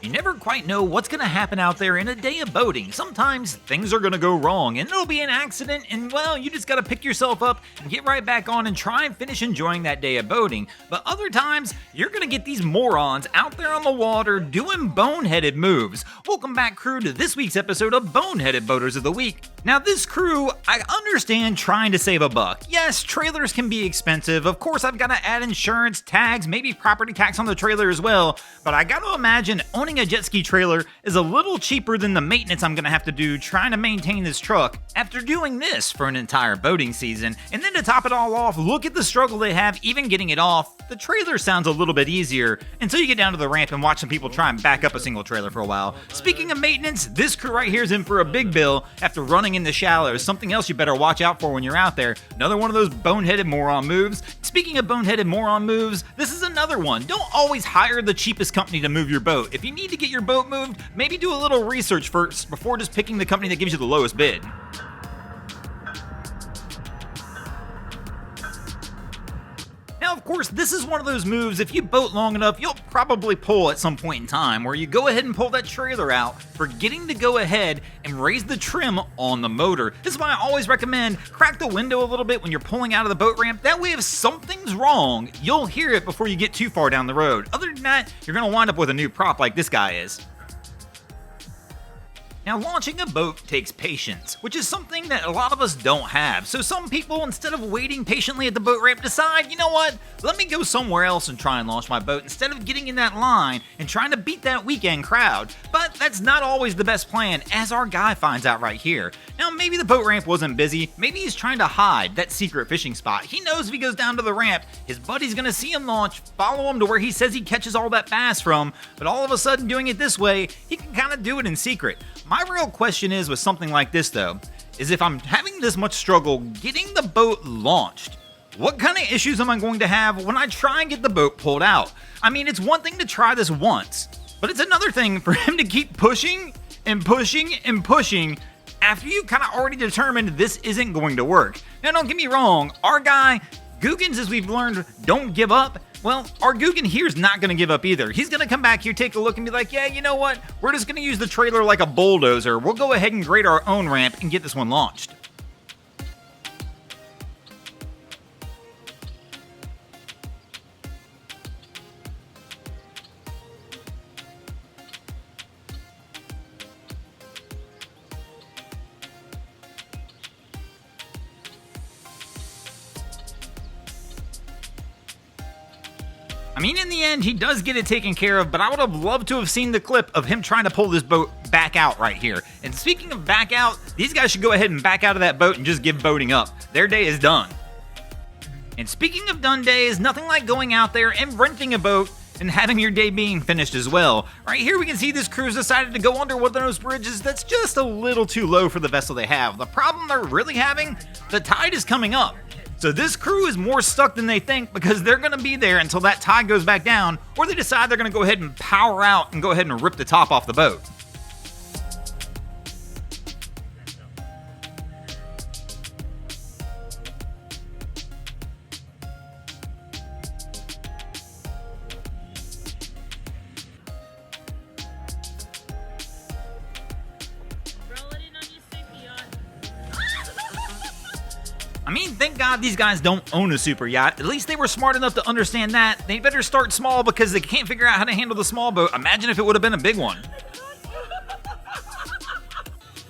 You never quite know what's going to happen out there in a day of boating. Sometimes things are going to go wrong and it'll be an accident, and well, you just got to pick yourself up and get right back on and try and finish enjoying that day of boating. But other times, you're going to get these morons out there on the water doing boneheaded moves. Welcome back, crew, to this week's episode of Boneheaded Boaters of the Week. Now, this crew, I understand trying to save a buck. Yes, trailers can be expensive. Of course, I've got to add insurance, tags, maybe property tax on the trailer as well. But I got to imagine owning a jet ski trailer is a little cheaper than the maintenance I'm going to have to do trying to maintain this truck after doing this for an entire boating season. And then to top it all off, look at the struggle they have even getting it off. The trailer sounds a little bit easier until you get down to the ramp and watch some people try and back up a single trailer for a while. Speaking of maintenance, this crew right here is in for a big bill after running in the shallows. Something else you better watch out for when you're out there. Another one of those boneheaded moron moves. Speaking of boneheaded moron moves, this is another one. Don't always hire the cheapest company to move your boat. If you need to get your boat moved, maybe do a little research first before just picking the company that gives you the lowest bid. Now, of course, this is one of those moves, if you boat long enough, you'll probably pull at some point in time, where you go ahead and pull that trailer out, forgetting to go ahead and raise the trim on the motor. This is why I always recommend crack the window a little bit when you're pulling out of the boat ramp. That way, if something's wrong, you'll hear it before you get too far down the road. Other than that, you're going to wind up with a new prop like this guy is. Now, launching a boat takes patience, which is something that a lot of us don't have. So some people, instead of waiting patiently at the boat ramp, decide, you know what, let me go somewhere else and try and launch my boat instead of getting in that line and trying to beat that weekend crowd. But that's not always the best plan, as our guy finds out right here. Now, maybe the boat ramp wasn't busy. Maybe he's trying to hide that secret fishing spot. He knows if he goes down to the ramp, his buddy's gonna see him launch, follow him to where he says he catches all that bass from, but all of a sudden doing it this way, he can kind of do it in secret. My real question is with something like this though, is if I'm having this much struggle getting the boat launched, what kind of issues am I going to have when I try and get the boat pulled out? I mean, it's one thing to try this once, but it's another thing for him to keep pushing and pushing and pushing after you kind of already determined this isn't going to work. Now, don't get me wrong, our guy, Googans, as we've learned, don't give up. Well, our Googan here is not going to give up either. He's going to come back here, take a look, and be like, yeah, you know what? We're just going to use the trailer like a bulldozer. We'll go ahead and grade our own ramp and get this one launched. I mean, in the end, he does get it taken care of, but I would have loved to have seen the clip of him trying to pull this boat back out right here. And speaking of back out, these guys should go ahead and back out of that boat and just give boating up. Their day is done. And speaking of done days, nothing like going out there and renting a boat and having your day being finished as well. Right here we can see this crew's decided to go under one of those bridges that's just a little too low for the vessel they have. The problem they're really having, the tide is coming up. So this crew is more stuck than they think because they're going to be there until that tide goes back down, or they decide they're going to go ahead and power out and go ahead and rip the top off the boat. I mean, thank God these guys don't own a super yacht. At least they were smart enough to understand that. They better start small because they can't figure out how to handle the small boat. Imagine if it would have been a big one.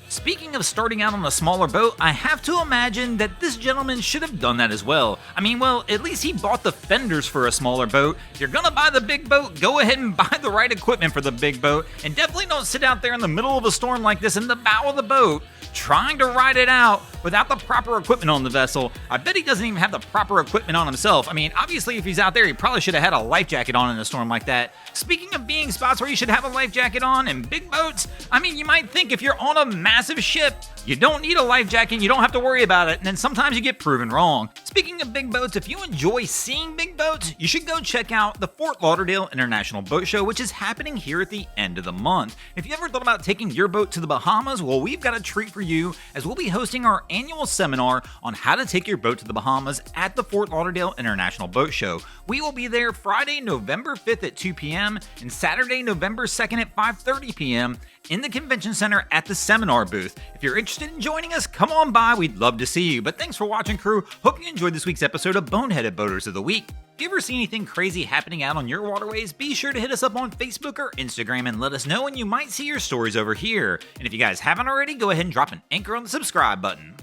Speaking of starting out on a smaller boat, I have to imagine that this gentleman should have done that as well. I mean, well, at least he bought the fenders for a smaller boat. If you're gonna buy the big boat, go ahead and buy the right equipment for the big boat, and definitely don't sit out there in the middle of a storm like this in the bow of the boat trying to ride it out without the proper equipment on the vessel. I bet he doesn't even have the proper equipment on himself. I mean, obviously, if he's out there, he probably should have had a life jacket on in a storm like that. Speaking of being spots where you should have a life jacket on and big boats, I mean, you might think if you're on a massive ship, you don't need a life jacket, you don't have to worry about it, and then sometimes you get proven wrong. Speaking of big boats, if you enjoy seeing big boats, you should go check out the Fort Lauderdale International Boat Show, which is happening here at the end of the month. If you ever thought about taking your boat to the Bahamas, well, we've got a treat for you, as we'll be hosting our annual seminar on how to take your boat to the Bahamas at the Fort Lauderdale International Boat Show. We will be there Friday, November 5th at 2 p.m. p.m. and Saturday, November 2nd at 5:30 p.m. in the Convention Center at the seminar booth. If you're interested in joining us, come on by. We'd love to see you. But thanks for watching, crew. Hope you enjoyed this week's episode of Boneheaded Boaters of the Week. If you ever see anything crazy happening out on your waterways, be sure to hit us up on Facebook or Instagram and let us know, and you might see your stories over here. And if you guys haven't already, go ahead and drop an anchor on the subscribe button.